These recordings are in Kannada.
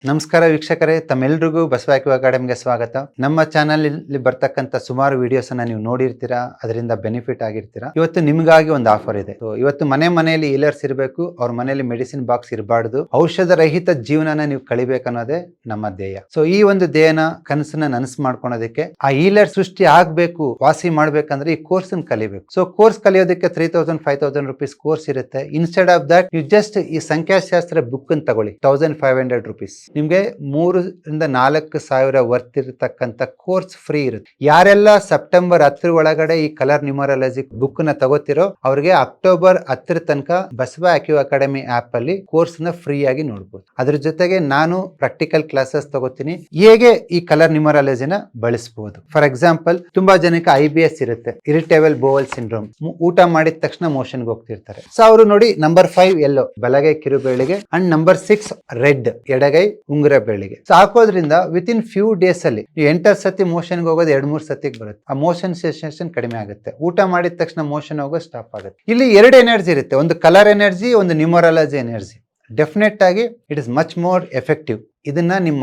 ನಮಸ್ಕಾರ ವೀಕ್ಷಕರೇ, ತಮ್ಮೆಲ್ಲರಿಗೂ ಬಸವ ಅಕಾಡೆಮಿಗೆ ಸ್ವಾಗತ. ನಮ್ಮ ಚಾನಲ್ ಇಲ್ಲಿ ಬರ್ತಕ್ಕಂಥ ಸುಮಾರು ವಿಡಿಯೋಸ್ ಅನ್ನ ನೀವು ನೋಡಿರ್ತೀರಾ, ಅದರಿಂದ ಬೆನಿಫಿಟ್ ಆಗಿರ್ತೀರಾ. ಇವತ್ತು ನಿಮಗಾಗಿ ಒಂದು ಆಫರ್ ಇದೆ. ಇವತ್ತು ಮನೆಯಲ್ಲಿ ಹೀಲರ್ಸ್ ಇರಬೇಕು, ಅವ್ರ ಮನೆಯಲ್ಲಿ ಮೆಡಿಸಿನ್ ಬಾಕ್ಸ್ ಇರಬಾರ್ದು, ಔಷಧ ರಹಿತ ಜೀವನನ ನೀವು ಕಳಿಬೇಕನ್ನೋದೇ ನಮ್ಮ ಧ್ಯೇಯ. ಸೊ ಈ ಒಂದು ಧ್ಯೇಯನ ಕನಸನ್ನ ನನಸು ಮಾಡ್ಕೊಳೋದಕ್ಕೆ, ಆ ಹೀಲರ್ ಸೃಷ್ಟಿ ಆಗ್ಬೇಕು, ವಾಸಿ ಮಾಡ್ಬೇಕಂದ್ರೆ ಈ ಕೋರ್ಸ್ ಕಲಿಬೇಕು. ಸೊ ಕೋರ್ಸ್ ಕಲಿಯೋದಕ್ಕೆ 3000-5000 rupees ಕೋರ್ಸ್ ಇರುತ್ತೆ. ಇನ್ಸ್ಟೆಡ್ ಆಫ್ ದಟ್ ನೀವು ಜಸ್ಟ್ ಈ ಸಂಖ್ಯಾಶಾಸ್ತ್ರ ಬುಕ್ ಅನ್ನು ತಗೊಳ್ಳಿ, 1500 rupees. ನಿಮ್ಗೆ 3,000-4,000 ವರ್ತ್ ಇರತಕ್ಕಂತ ಕೋರ್ಸ್ ಫ್ರೀ ಇರುತ್ತೆ. ಯಾರೆಲ್ಲ ಸೆಪ್ಟೆಂಬರ್ 10 ಒಳಗಡೆ ಈ ಕಲರ್ ನ್ಯೂಮರಾಲಜಿ ಬುಕ್ ನ ತಗೋತಿರೋ ಅವ್ರಿಗೆ ಅಕ್ಟೋಬರ್ 10 ತನಕ ಬಸವ ಅಕಾಡೆಮಿ ಆಪ್ ಅಲ್ಲಿ ಕೋರ್ಸ್ ನ ಫ್ರೀ ಆಗಿ ನೋಡಬಹುದು. ಅದ್ರ ಜೊತೆಗೆ ನಾನು ಪ್ರಾಕ್ಟಿಕಲ್ ಕ್ಲಾಸಸ್ ತಗೋತೀನಿ, ಹೇಗೆ ಈ ಕಲರ್ ನ್ಯೂಮರಾಲಜಿನ ಬಳಸಬಹುದು. ಫಾರ್ ಎಕ್ಸಾಂಪಲ್, ತುಂಬಾ ಜನಕ್ಕೆ IBS ಇರುತ್ತೆ, ಇರಿಟೇಬಲ್ ಬೋವಲ್ ಸಿಂಡ್ರೋಮ್. ಊಟ ಮಾಡಿದ ತಕ್ಷಣ ಮೋಷನ್ಗೆ ಹೋಗ್ತಿರ್ತಾರೆ. ಸೊ ಅವರು ನೋಡಿ, ನಂಬರ್ 5 ಯೆಲ್ಲೋ ಬಲಗೈ ಕಿರುಬೇಳಿಗೆ ಅಂಡ್ ನಂಬರ್ 6 ರೆಡ್ ಎಡಗೈ ಉಂಗುರ ಬೆಳ್ಳಿಗೆ. ಸೊ ಹಾಕೋದ್ರಿಂದ ವಿತಿನ್ ಫ್ಯೂ ಡೇಸ್ ಅಲ್ಲಿ ನೀವು 8 ಸತಿ ಮೋಷನ್ಗೆ ಹೋಗೋದು 2-3 ಸತಿಗೆ ಬರುತ್ತೆ. ಆ ಮೋಷನ್ ಸೆನ್ಸೇಷನ್ ಕಡಿಮೆ ಆಗುತ್ತೆ. ಊಟ ಮಾಡಿದ ತಕ್ಷಣ ಮೋಷನ್ ಹೋಗೋದು ಸ್ಟಾಪ್ ಆಗುತ್ತೆ. ಇಲ್ಲಿ 2 ಎನರ್ಜಿ ಇರುತ್ತೆ, ಒಂದು ಕಲರ್ ಎನರ್ಜಿ, ಒಂದು ನ್ಯೂಮರಾಲಜಿ ಎನರ್ಜಿ. ಡೆಫಿನೆಟ್ ಆಗಿ it is much more effective. ಇದನ್ನ ನಿಮ್ಮ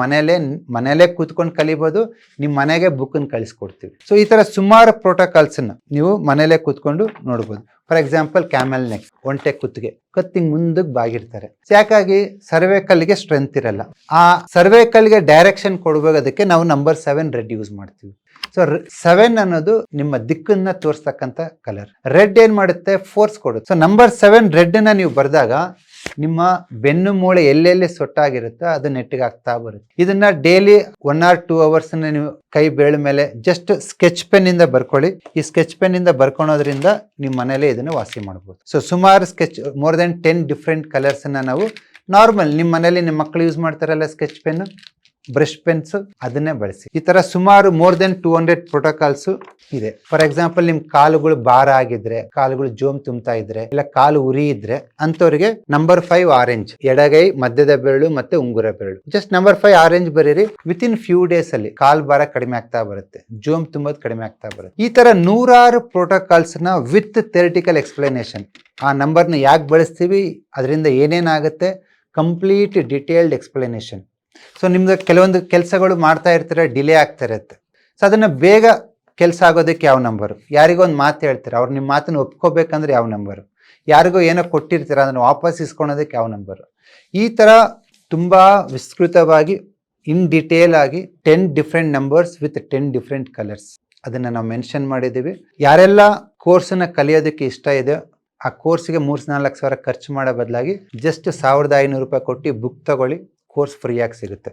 ಮನೆಯಲ್ಲೇ ಕೂತ್ಕೊಂಡು ಕಲಿಬಹುದು. ನಿಮ್ಮ ಮನೆಗೆ ಬುಕ್ ಅನ್ನು ಕಳಿಸ್ಕೊಡ್ತೀವಿ. ಸೊ ಈ ತರ ಸುಮಾರು ಪ್ರೋಟೋಕಾಲ್ಸ್ ನೀವು ಮನೆಯಲ್ಲೇ ಕೂತ್ಕೊಂಡು ನೋಡಬಹುದು. ಫಾರ್ ಎಕ್ಸಾಂಪಲ್, ಕ್ಯಾಮೆಲ್ ನೆಕ್, ಒಂಟೆ ಕುತ್ತಿಗೆ, ಕತ್ತಿಂಗ್ ಮುಂದಕ್ಕೆ ಬಾಗಿರ್ತಾರೆ. ಯಾಕಾಗಿ? ಸರ್ವೈಕಲ್ಗೆ ಸ್ಟ್ರೆಂತ್ ಇರಲ್ಲ. ಆ ಸರ್ವೈಕಲ್ಗೆ ಡೈರೆಕ್ಷನ್ ಕೊಡಬೇಕದಕ್ಕೆ ನಾವು ನಂಬರ್ 7 ರೆಡ್ ಯೂಸ್ ಮಾಡ್ತೀವಿ. ಸೊ 7 ಅನ್ನೋದು ನಿಮ್ಮ ದಿಕ್ಕನ್ನ ತೋರಿಸ್ತಕ್ಕಂಥ ಕಲರ್. ರೆಡ್ ಏನ್ ಮಾಡುತ್ತೆ? ಫೋರ್ಸ್ ಕೊಡುತ್ತೆ. ಸೊ ನಂಬರ್ 7 ರೆಡ್ ನ ನೀವು ಬರೆದಾಗ ನಿಮ್ಮ ಬೆನ್ನು ಮೂಳೆ ಎಲ್ಲೆಲ್ಲಿ ಸೊಟ್ಟಾಗಿರುತ್ತೋ ಅದು ನೆಟ್ಟಿಗೆ ಆಗ್ತಾ ಬರುತ್ತೆ. ಇದನ್ನ ಡೈಲಿ 1 or 2 hours ನೀವು ಕೈ ಬೇಳ ಮೇಲೆ ಜಸ್ಟ್ ಸ್ಕೆಚ್ ಪೆನ್ ಇಂದ ಬರ್ಕೊಳ್ಳಿ. ಈ ಸ್ಕೆಚ್ ಪೆನ್ ಇಂದ ಬರ್ಕೊಳೋದ್ರಿಂದ ನಿಮ್ಮ ಮನೇಲಿ ಇದನ್ನ ವಾಸಿ ಮಾಡಬಹುದು. ಸೊ ಸುಮಾರು ಮೋರ್ ದೆನ್ 10 ಡಿಫ್ರೆಂಟ್ ಕಲರ್ಸ್ ನಾವು ನಾರ್ಮಲ್ ನಿಮ್ಮ ಮನೇಲಿ ನಿಮ್ಮ ಮಕ್ಕಳು ಯೂಸ್ ಮಾಡ್ತಾರಲ್ಲ, ಸ್ಕೆಚ್ ಪೆನ್, ಬ್ರಷ್ ಪೆನ್ಸ್, ಅದನ್ನೇ ಬಳಸಿ. ಈ ತರ ಸುಮಾರು ಮೋರ್ ದೆನ್ 200 ಪ್ರೋಟೋಕಾಲ್ಸ್ ಇದೆ. ಫಾರ್ ಎಕ್ಸಾಂಪಲ್, ನಿಮ್ ಕಾಲುಗಳು ಭಾರ ಆಗಿದ್ರೆ, ಕಾಲುಗಳು ಜೋಮ್ ತುಂಬ್ತಾ ಇದ್ರೆ, ಇಲ್ಲ ಕಾಲು ಉರಿ ಇದ್ರೆ ಅಂತವ್ರಿಗೆ ನಂಬರ್ 5 ಆರೆಂಜ್, ಎಡಗೈ, ಮಧ್ಯದ ಬೆರಳು ಮತ್ತೆ ಉಂಗುರ ಬೆರಳು. ಜಸ್ಟ್ ನಂಬರ್ 5 ಆರೆಂಜ್ ಬರೀರಿ. ವಿತಿನ್ ಫ್ಯೂ ಡೇಸ್ ಅಲ್ಲಿ ಕಾಲ್ ಭಾರ ಕಡಿಮೆ ಆಗ್ತಾ ಬರುತ್ತೆ, ಜೋಮ್ ತುಂಬೋದು ಕಡಿಮೆ ಆಗ್ತಾ ಬರುತ್ತೆ. ಈ ತರ 100 ಪ್ರೋಟೋಕಾಲ್ಸ್ ನ ವಿತ್ ಥಿಯರಿಟಿಕಲ್ ಎಕ್ಸ್ಪ್ಲನೇಷನ್. ಆ ನಂಬರ್ನ ಯಾಕೆ ಬಳಸ್ತೀವಿ, ಅದರಿಂದ ಏನೇನಾಗುತ್ತೆ, ಕಂಪ್ಲೀಟ್ ಡಿಟೇಲ್ಡ್ ಎಕ್ಸ್ಪ್ಲನೇಷನ್. ಸೊ ನಿಮ್ದು ಕೆಲವೊಂದು ಕೆಲಸಗಳು ಮಾಡ್ತಾ ಇರ್ತೀರ, ಡಿಲೇ ಆಗ್ತಾ ಇರುತ್ತೆ. ಸೊ ಅದನ್ನ ಬೇಗ ಕೆಲಸ ಆಗೋದಕ್ಕೆ ಯಾವ ನಂಬರು, ಯಾರಿಗೋ ಒಂದು ಮಾತು ಹೇಳ್ತೀರ, ಅವ್ರು ನಿಮ್ಮ ಮಾತನ್ನು ಒಪ್ಕೋಬೇಕಂದ್ರೆ ಯಾವ ನಂಬರು, ಯಾರಿಗೋ ಏನೋ ಕೊಟ್ಟಿರ್ತೀರ ಅದನ್ನು ವಾಪಸ್ ಇಸ್ಕೊಳೋದಕ್ಕೆ ಯಾವ ನಂಬರು. ಈ ಥರ ತುಂಬ ವಿಸ್ತೃತವಾಗಿ ಇನ್ ಡಿಟೇಲ್ ಆಗಿ 10 different numbers with 10 different colours ಅದನ್ನು ನಾವು ಮೆನ್ಷನ್ ಮಾಡಿದ್ದೀವಿ. ಯಾರೆಲ್ಲ ಕೋರ್ಸನ್ನು ಕಲಿಯೋದಕ್ಕೆ ಇಷ್ಟ ಇದೆ, ಆ ಕೋರ್ಸ್ಗೆ 3-4 ಸಾವಿರ ಖರ್ಚು ಮಾಡೋ ಬದಲಾಗಿ ಜಸ್ಟ್ 1,500 ರೂಪಾಯಿ ಕೊಟ್ಟು ಬುಕ್ ತಗೊಳ್ಳಿ, ಕೋರ್ಸ್ ಫ್ರೀಯಾಗಿ ಸಿಗುತ್ತೆ.